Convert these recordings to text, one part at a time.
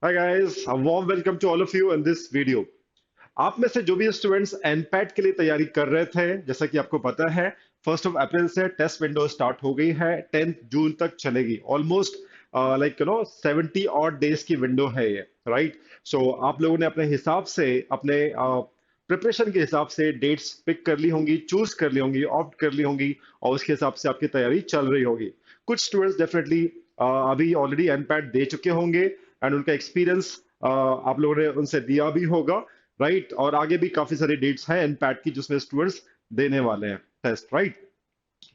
Hi guys, a warm welcome to all of you in this video. आप में से जो भी स्टूडेंट्स एनपैट के लिए तैयारी कर रहे थे, जैसा कि आपको पता है 1 अप्रैल से टेस्ट विंडो स्टार्ट हो गई है, 10 जून तक चलेगी। ऑलमोस्ट लाइक 70 ऑड डेज की विंडो है ये, राइट। सो आप लोगों ने अपने हिसाब से अपने प्रिपरेशन के हिसाब से डेट्स पिक कर ली होंगी, चूज कर ली होंगी, ऑप्ट कर ली होंगी, और उसके हिसाब से आपकी तैयारी चल रही होगी। कुछ स्टूडेंट्स डेफिनेटली अभी ऑलरेडी एनपैट दे चुके होंगे एंड उनका एक्सपीरियंस आप लोगों ने उनसे दिया भी होगा, राइट। और आगे भी काफी सारी डेट्स हैं एनपैट की जिसमें स्टूडेंट्स देने वाले हैं टेस्ट, राइट।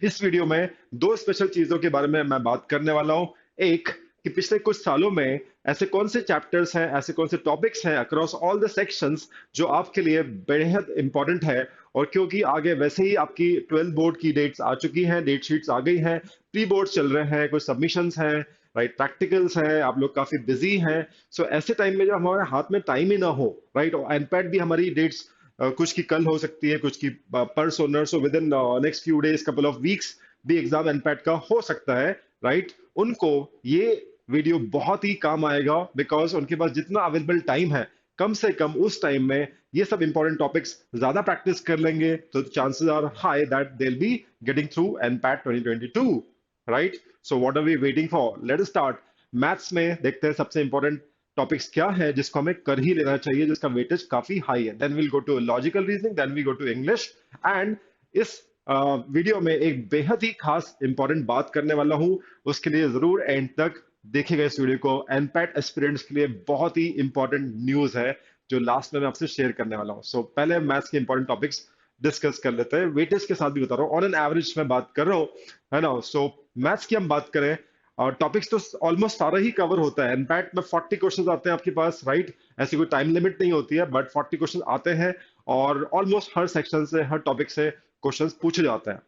इस वीडियो में दो स्पेशल चीजों के बारे में मैं बात करने वाला हूं। एक, कि पिछले कुछ सालों में ऐसे कौन से चैप्टर्स हैं, ऐसे कौन से टॉपिक्स हैं अक्रॉस ऑल द सेक्शंस जो आपके लिए बेहद इंपॉर्टेंट है। और क्योंकि आगे वैसे ही आपकी 12 बोर्ड की डेट्स आ चुकी हैं, डेट शीट्स आ गई हैं, प्री बोर्ड चल रहे हैं, कुछ सबमिशंस हैं, राइट, प्रैक्टिकल्स हैं, आप लोग काफी बिजी हैं। सो ऐसे टाइम में जब हमारे हाथ में टाइम ही ना हो, राइट, और एनपैट भी हमारी डेट्स कुछ की कल हो सकती है, कुछ की परसों नरसों, within next few days, couple of weeks भी एग्जाम एनपैट का हो सकता है, राइट। उनको ये वीडियो बहुत ही काम आएगा बिकॉज उनके पास जितना अवेलेबल टाइम है, कम से कम उस टाइम में ये सब इंपॉर्टेंट टॉपिक्स ज्यादा प्रैक्टिस कर लेंगे, तो chances are high that they will be getting through NPAT 2022, right. So what are we waiting for, let us start. Maths में देखते हैं सबसे इंपॉर्टेंट टॉपिक्स क्या है जिसको हमें कर ही लेना चाहिए, जिसका वेटेज काफी हाई है। Then we'll go to logical reasoning, then we go to English. And इस वीडियो में एक बेहद ही खास इंपॉर्टेंट बात करने वाला हूं, उसके लिए जरूर एंड तक देखिएगा इस वीडियो को। एनपैट एस्पिरेंट्स के लिए बहुत ही इंपॉर्टेंट न्यूज है जो लास्ट में मैं आपसे शेयर करने वाला हूं। सो पहले मैथ्स के इंपॉर्टेंट टॉपिक्स डिस्कस कर लेते हैं, वेटेज के साथ भी बता रहा हूँ, ऑन एन एवरेज मैं बात कर रहा हूँ, है ना। सो मैथ्स की हम बात करें, और टॉपिक्स तो ऑलमोस्ट सारा ही कवर होता है। इनफैक्ट में 40 क्वेश्चंस आते हैं आपके पास, राइट। ऐसी कोई टाइम लिमिट नहीं होती है, बट 40 क्वेश्चंस आते हैं और ऑलमोस्ट हर सेक्शन से, हर टॉपिक से क्वेश्चंस पूछे जाते हैं।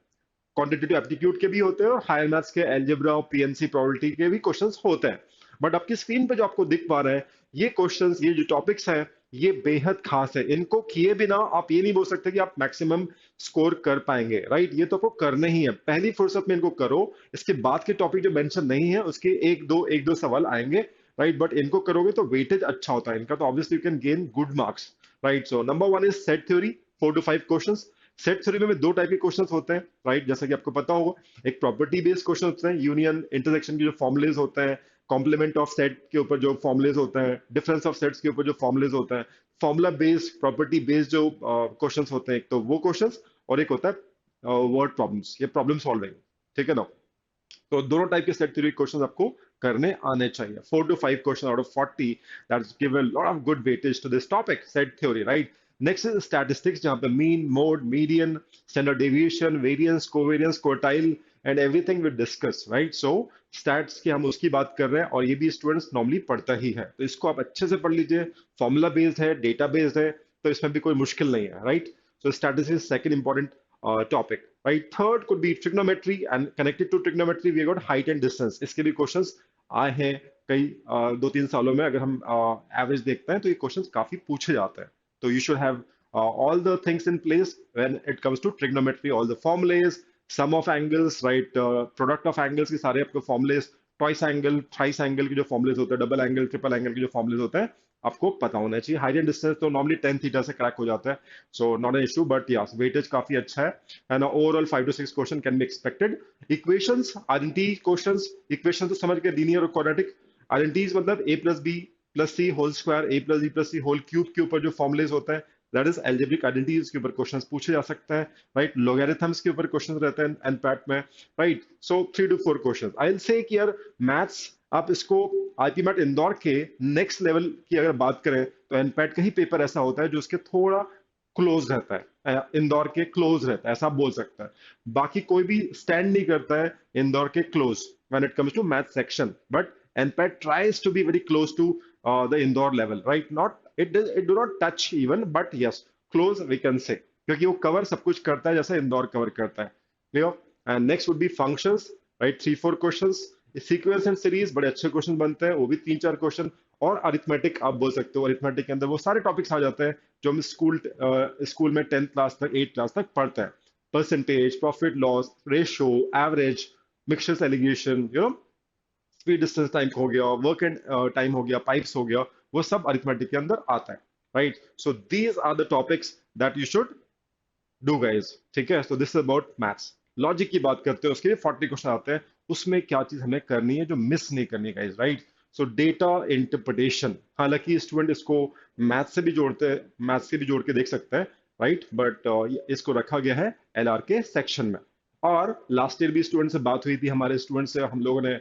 क्वांटिटेटिव एप्टीट्यूड के भी होते हैं और हायर मैथ्स के एल्जेब्रा और पीएनसी प्रोबेबिलिटी के भी क्वेश्चंस होते हैं। बट आपकी स्क्रीन पे जो आपको दिख पा रहे हैं, ये क्वेश्चंस, ये जो टॉपिक्स हैं, ये बेहद खास है। इनको किए बिना आप ये नहीं बोल सकते कि आप मैक्सिमम स्कोर कर पाएंगे, राइट। ये तो आपको करने ही है, पहली फुर्सत में इनको करो। इसके बाद के टॉपिक जो मेंशन नहीं है उसके एक दो सवाल आएंगे, राइट। बट इनको करोगे तो वेटेज अच्छा होता है इनका, तो obviously you can gain good marks, right. So number one is set theory, 4 to 5 questions. Set theory में दो टाइप के क्वेश्चंस होते हैं, राइट, जैसा कि आपको पता होगा। एक प्रॉपर्टी बेस्ड क्वेश्चन होते हैं, यूनियन इंटरसेक्शन के जो फॉर्मुलेज होते हैं, कॉम्प्लीमेंट ऑफ सेट के ऊपर जो फॉर्मुलेज होते हैं, डिफरेंस ऑफ सेट्स के ऊपर जो फॉर्मुलेज होते हैं, फॉर्मूला बेस्ड, प्रॉपर्टी बेस्ड जो क्वेश्चंस होते हैं, एक तो वो क्वेश्चंस, और एक होता है वर्ड प्रॉब्लम्स, ये प्रॉब्लम सॉल्विंग, ठीक है ना। तो दोनों टाइप के सेट थ्योरी क्वेश्चंस आपको करने आने चाहिए। 4 to 5 question out of 40, that's give a lot of good weightage to this topic, set theory, right. Next is statistics, जहां पे mean, mode, median, standard deviation, variance, covariance, quartile and everything we discuss, right. So stats की हम उसकी बात कर रहे हैं और ये भी स्टूडेंट्स नॉर्मली पढ़ता ही है, तो इसको आप अच्छे से पढ़ लीजिए। फॉर्मूला बेस्ड है, डेटा बेस्ड है, तो इसमें भी कोई मुश्किल नहीं है, right. So statistics second important topic, right? Third could be trigonometry, and connected to trigonometry we got height and distance। इसके भी क्वेश्चंस आए हैं कई 2-3 सालों में। अगर हम एवरेज देखते हैं तो ये क्वेश्चंस काफी पूछे जाते हैं। तो you should have all the things in place when it comes to trigonometry, all the formulas, sum of angles, right, product of angles के सारे आपको formulas, twice angle, thrice angle के जो formulas होते हैं, डबल एंगल, ट्रिपल एंगल के जो formulas होते हैं, आपको पता होना चाहिए। हाइट एंड डिस्टेंस तो नॉर्मली 10 थीटा से क्रैक हो जाता है, so not an issue, but yes weightage काफी अच्छा है, and overall 5 to 6 question can be expected. Equations, identity questions, equation तो समझ के, लीनियर और क्वाड्रेटिक। आइडेंटिटीज मतलब ए प्लस बी प्लस सी होल स्क्वायर, ए प्लस बी प्लस सी होल क्यूब के ऊपर जो फॉर्मुलेज होता है, दैट इज एल्जेब्रिक आइडेंटिटीज के ऊपर क्वेश्चंस पूछे जा सकते हैं, राइट। लॉगरिथम्स के ऊपर क्वेश्चंस रहते हैं एनपैट में, right. So 3 to 4 questions I will say कि यार मैथ्स, आप इसको आईपी मैट इंदौर के नेक्स्ट लेवल की अगर बात करें तो एनपैट का ही पेपर ऐसा होता है जो उसके थोड़ा क्लोज रहता है, इंदौर के क्लोज रहता है, ऐसा आप बोल सकते हैं। बाकी कोई भी स्टैंड नहीं करता है इंदौर के close when it comes to math section, but NPAT tries to be very close to the Indore level, right. Not it do not touch even, but yes close we can say, क्योंकि वो cover सब कुछ करता है जैसा Indore cover करता है, clear. And next would be functions, right, 3-4 questions. Sequence and series बड़े अच्छे क्वेश्चन बनते हैं, वो भी 3-4 क्वेश्चन। और अरिथमेटिक आप बोल सकते हो, अरिथमेटिक के अंदर वो सारे टॉपिक्स आ जाते हैं जो हम स्कूल में 10th क्लास तक, 8th क्लास तक पढ़ते हैं। Percentage, profit loss, ratio, average, mixtures alligation, speed distance time हो गया, वर्क एंड टाइम हो गया, पाइप्स हो गया, वो सब अरिथमेटिक के अंदर आता है, right? So these are the topics that you should do guys, ठीक है? So this is about maths. Logic की बात करते हैं, उसके लिए 40 क्वेश्चन आते हैं, उसमें क्या चीज हमें करनी है जो मिस नहीं करनी है गाइज, राइट? सो डेटा इंटरप्रिटेशन, हालांकि स्टूडेंट इसको मैथ से भी जोड़ते हैं, मैथ से भी जोड़ के देख सकते हैं, राइट? बट इसको रखा गया है एलआर के सेक्शन में। और लास्ट ईयर भी स्टूडेंट से बात हुई थी, हमारे स्टूडेंट से हम लोगों ने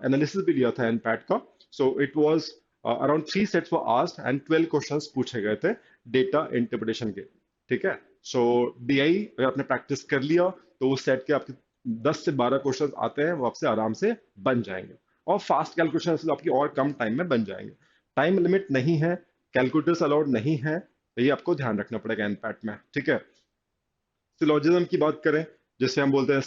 एनालिसिस भी लिया था एनपैट का। So it was around 3 sets were asked and 12 questions पूछे गए थे डेटा इंटरप्रिटेशन के, ठीक है? सो डीआई अगर आपने प्रैक्टिस कर लिया तो उस सेट के आपके 10 से 12 क्वेश्चन आते हैं, वो आपसे आराम से बन जाएंगे। और फास्ट कैलकुलेशन से आपकी और कम टाइम में बन जाएंगे। टाइम लिमिट नहीं है, कैलकुलेटर्स अलाउड नहीं है, तो ये आपको ध्यान रखना पड़ेगा एनपैट में, ठीक है? सिलोजिज्म की बात करें, जैसे हम बोलते हैं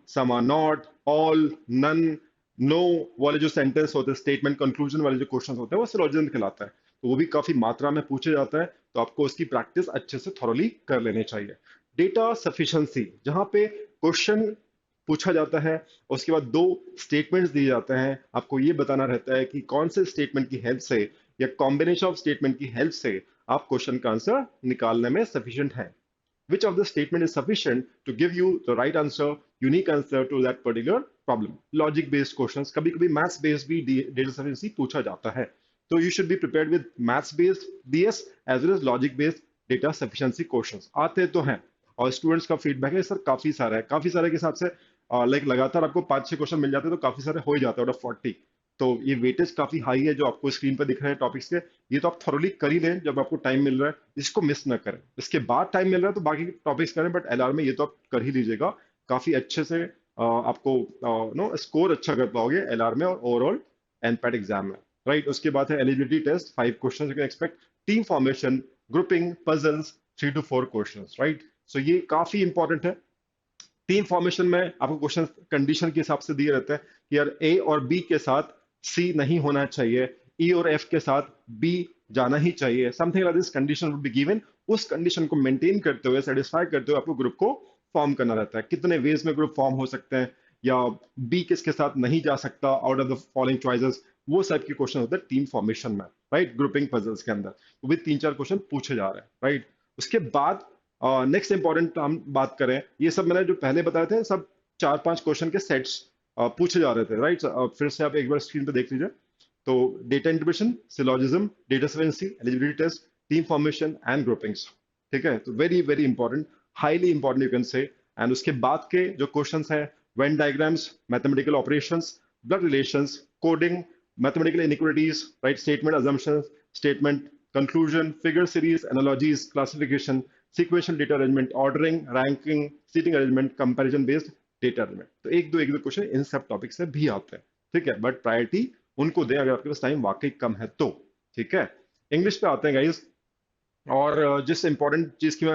some are not, all, none, no वाले जो सेंटेंस होते हैं, स्टेटमेंट कंक्लूजन वाले जो क्वेश्चन होते हैं, वो सिलोजिज्म कहलाता है। तो वो भी काफी मात्रा में पूछे जाता है, तो आपको उसकी प्रैक्टिस अच्छे से थॉरोली कर लेनी चाहिए। डेटा सफिशिएंसी, जहां पे क्वेश्चन पूछा जाता है, उसके बाद दो स्टेटमेंट्स दिए जाते हैं, आपको ये बताना रहता है कि कौन से स्टेटमेंट की हेल्प से या कॉम्बिनेशन ऑफ स्टेटमेंट की हेल्प से आप क्वेश्चन का आंसर निकालने में सफिशिएंट है। Which of the statement is sufficient to give you the right answer, unique answer to that particular problem? Logic based questions, कभी कभी maths based भी data science पूछा जाता है, तो you should be prepared with maths based DS as well as logic based data sufficiency questions। आते तो हैं, और स्टूडेंट्स का फीडबैक है सर काफी सारा है, काफी सारे के हिसाब से लाइक लगातार आपको 5-6 क्वेश्चन मिल जाते हैं, तो काफी सारे हो ही जाते हैं आउट ऑफ 40। तो ये वेटेज काफी हाई है जो आपको स्क्रीन पर दिख रहे हैं टॉपिक्स के, ये तो आप थोरोली कर ही लें जब आपको टाइम मिल रहा है, इसको मिस ना करें। इसके बाद टाइम मिल रहा है तो बाकी टॉपिक्स करें, बट एलआर में ये तो आप कर ही लीजिएगा, काफी अच्छे से आपको नो स्कोर अच्छा कर पाओगे एलआर में और ओवरऑल एनपैट एग्जाम में, राइट? उसके बाद है eligibility test, 5 question you can expect, team formation, grouping, puzzles, 3 to 4 question, right? So ये काफी इंपॉर्टेंट है। टीम फॉर्मेशन में आपको क्वेश्चन कंडीशन के हिसाब से दिए रहते हैं कि यार ए और बी के साथ सी नहीं होना चाहिए, ई और एफ के साथ बी जाना ही चाहिए, something like this condition would be given. उस कंडीशन को मेंटेन करते हुए, सेटिस्फाई करते हुए आपको ग्रुप को फॉर्म करना रहता है। कितने वेज में ग्रुप फॉर्म हो सकते हैं, या बी किसके साथ नहीं जा सकता out of the following choices, वो सब के क्वेश्चन होते हैं टीम फॉर्मेशन में, राइट? ग्रुपिंग पजल्स के अंदर वो भी 3-4 क्वेश्चन पूछे जा रहे हैं, राइट? उसके बाद नेक्स्ट इंपॉर्टेंट हम बात करें, ये सब मैंने जो पहले बताए थे सब 4-5 क्वेश्चन के सेट्स पूछे जा रहे थे, राइट? फिर से आप एक बार स्क्रीन पे देख लीजिए। तो data interpretation, syllogism, data sufficiency, eligibility test, team formation and groupings, ठीक है? तो very very important, highly important you can say. And उसके बाद के जो क्वेश्चंस हैं, Venn diagrams, mathematical operations, blood relations, coding, mathematical inequalities, right? Statement assumptions, statement conclusion, figure series, analogies, classification, sequential data arrangement, ordering, ranking, seating arrangement, comparison based data arrangement। तो एक दो question in सब topic से भी आते हैं, ठीक है? बट प्रायोरिटी उनको दें अगर आपके पास टाइम वाकई कम है तो, ठीक है? इंग्लिश पे आते हैं गाइस, और जिस इंपॉर्टेंट चीज की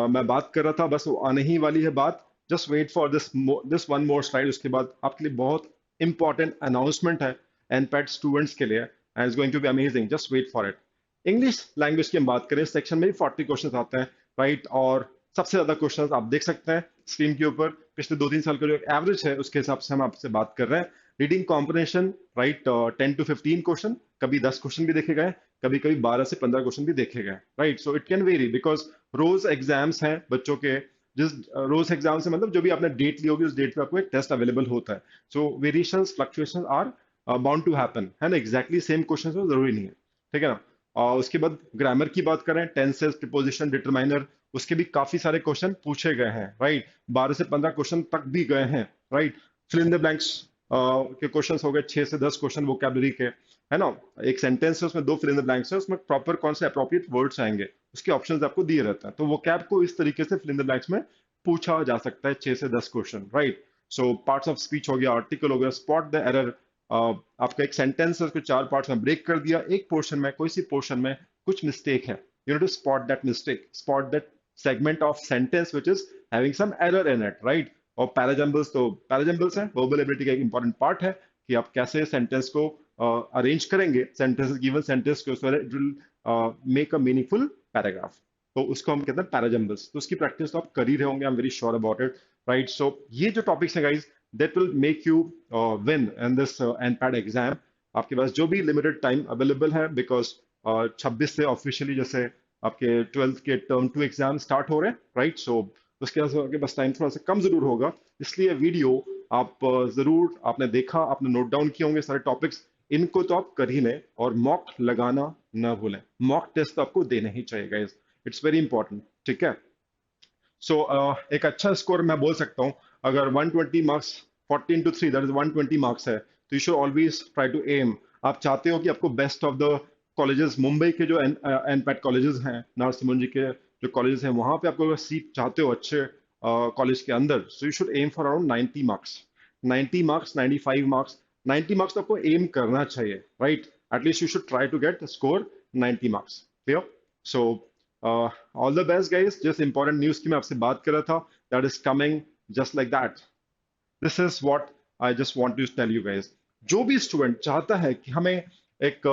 मैं बात कर रहा था, बस वो आने ही वाली है बात। Just wait for this one more slide, उसके बाद आपके लिए बहुत इंपॉर्टेंट अनाउंसमेंट है एनपैट स्टूडेंट्स के लिए, and it's going to be amazing, just wait for it. English language की हम बात करें, सेक्शन में भी 40 क्वेश्चन आते हैं, राइट? और सबसे ज्यादा क्वेश्चन आप देख सकते हैं स्क्रीन के ऊपर, पिछले 2-3 साल का जो एवरेज है उसके हिसाब से हम आपसे बात कर रहे हैं। Reading comprehension, right? 10 to 15 question, कभी 10 क्वेश्चन भी देखे गए, कभी कभी 12 से 15 क्वेश्चन भी देखे गए, right? So it can very, because रोज एग्जाम्स हैं बच्चों के, जिस रोज एग्जाम से मतलब जो भी आपने डेट ली होगी उस डेट पे आपको एक टेस्ट अवेलेबल होता है। So variations, fluctuation are bound to happen, है ना? एग्जैक्टली सेम क्वेश्चन तो जरूरी नहीं है, ठीक है ना? और उसके बाद ग्रामर की बात करें, टेंसेस, प्रीपोजिशन, डिटरमाइनर, उसके भी काफी सारे क्वेश्चन पूछे गए हैं, राइट? 12 से 15 क्वेश्चन तक भी गए हैं, right? Fill in the blanks के क्वेश्चंस हो गए, 6 से 10 क्वेश्चन वोकैबुलरी के, है ना? एक सेंटेंस है उसमें 2 फिल इन द ब्लैंक्स है, उसमें प्रॉपर कौन से अप्रोप्रिएट वर्ड्स आएंगे उसके ऑप्शंस आपको दिए रहते हैं, तो वोकैब को इस तरीके से फिल इन द ब्लैंक्स में पूछा जा सकता है, 6 से 10 question, right? So parts of speech हो गया, आर्टिकल हो गया, स्पॉट द एरर, आपका एक सेंटेंस है उसको 4 पार्ट्स में ब्रेक कर दिया, एक पोर्शन में, कोई सी पोर्शन में कुछ मिस्टेक है, you need to spot that mistake, spot that segment of sentence which is having some error in it, right? और पैराजम्बल्स, तो पैराजम्बल्स है वर्बल एबिलिटी का एक इंपॉर्टेंट पार्ट है कि आप कैसे सेंटेंस को अरेंज करेंगे, सेंटेंस गिवन सेंटेंस को, it will make a meaningful paragraph, तो उसको हम कहते हैं पैराजम्बल्स। तो उसकी प्रैक्टिस तो आप कर ही रहे होंगे, I am very sure about it, right? So ये जो टॉपिक्स है guys, that will make you win in this NPAT exam. आपके पास जो भी लिमिटेड टाइम अवेलेबल है, बिकॉज 26 से ऑफिशियली जैसे आपके 12th के टर्म 2 एग्जाम स्टार्ट हो रहे हैं, राइट? सो उसके बाद आपके पास टाइम थोड़ा सा कम जरूर होगा, इसलिए वीडियो आप जरूर आपने देखा, आपने नोट डाउन किए होंगे सारे टॉपिक्स, इनको तो आप कर ही लें, और मॉक लगाना ना भूलें। मॉक टेस्ट तो आपको देना ही चाहिए गाइस, इट्स वेरी इंपॉर्टेंट, ठीक है? सो एक अच्छा स्कोर मैं बोल सकता हूँ, अगर 120 marks 14 to 3 that is 120 marks है, तो you should always try to aim. आप चाहते हो कि आपको best of the colleges, Mumbai के जो एनपैट कॉलेजेस हैं, नरसिम्हन जी के जो कॉलेजेस हैं, वहां पे आपको अगर सीट चाहते हो अच्छे कॉलेज के अंदर, so you should aim for around 90 marks. 90 marks, 95 marks, 90 marks तो आपको एम करना चाहिए, right? At least you should try to get score 90 marks, clear? So all the best guys. जिस इंपॉर्टेंट न्यूज की मैं आपसे बात कर रहा था, that is coming just like that. This is what I just want to tell you guys. जो भी स्टूडेंट चाहता है कि हमें एक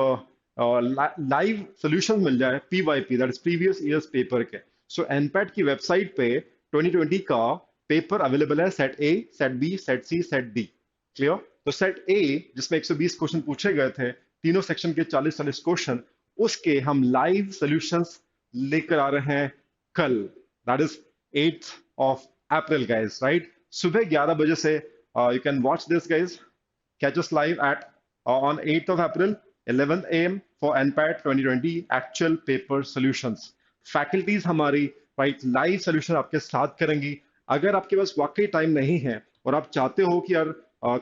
लाइव सोल्यूशन मिल जाए PYP, that is previous years paper के, सो एनपैट की वेबसाइट पे 2020 का पेपर अवेलेबल है, set A, set B, set C, set D, clear? तो सेट ए जिसमें 120 क्वेश्चन पूछे गए थे, तीनों सेक्शन के 40-40 क्वेश्चन, उसके हम लाइव सॉल्यूशंस लेकर आ रहे हैं कल, that is 8th of April guys, right? सुबह 11 बजे से you can watch this guys, catch us live at on 8th of April 11 a.m. for NPAT 2020 actual paper solutions। Faculties हमारी राइट लाइव सोल्यूशन आपके साथ करेंगी। अगर आपके पास वाकई टाइम नहीं है और आप चाहते हो कि यार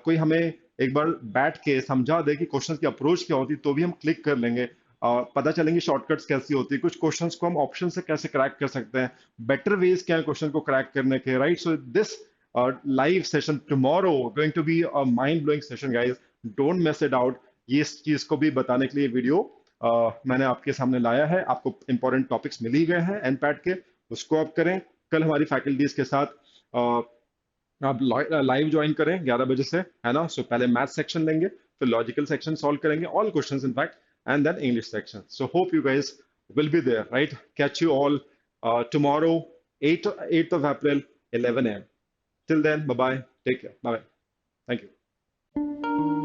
कोई हमें एक बार बैठ के समझा दे कि क्वेश्चन की अप्रोच क्या होती, तो भी हम क्लिक कर लेंगे, पता चलेंगे शॉर्टकट्स कैसी होती है, कुछ क्वेश्चंस को हम ऑप्शन से कैसे क्रैक कर सकते हैं, बेटर वेज क्या है क्वेश्चन को क्रैक करने के, right? So this live session tomorrow going to be a mind blowing session guys, don't miss it out. ये इस चीज को भी बताने के लिए वीडियो मैंने आपके सामने लाया है। आपको इंपॉर्टेंट टॉपिक्स मिल ही गए हैं एनपैट के, उसको आप करें। कल हमारी फैकल्टीज के साथ आप लाइव ज्वाइन करें 11 बजे से, है ना? सो पहले मैथ सेक्शन लेंगे, फिर लॉजिकल सेक्शन सॉल्व करेंगे, all questions in fact, and then English section. So hope you guys will be there, right? Catch you all tomorrow, 8th of April, 11 a.m. Till then, bye-bye. Take care. Bye-bye. Thank you.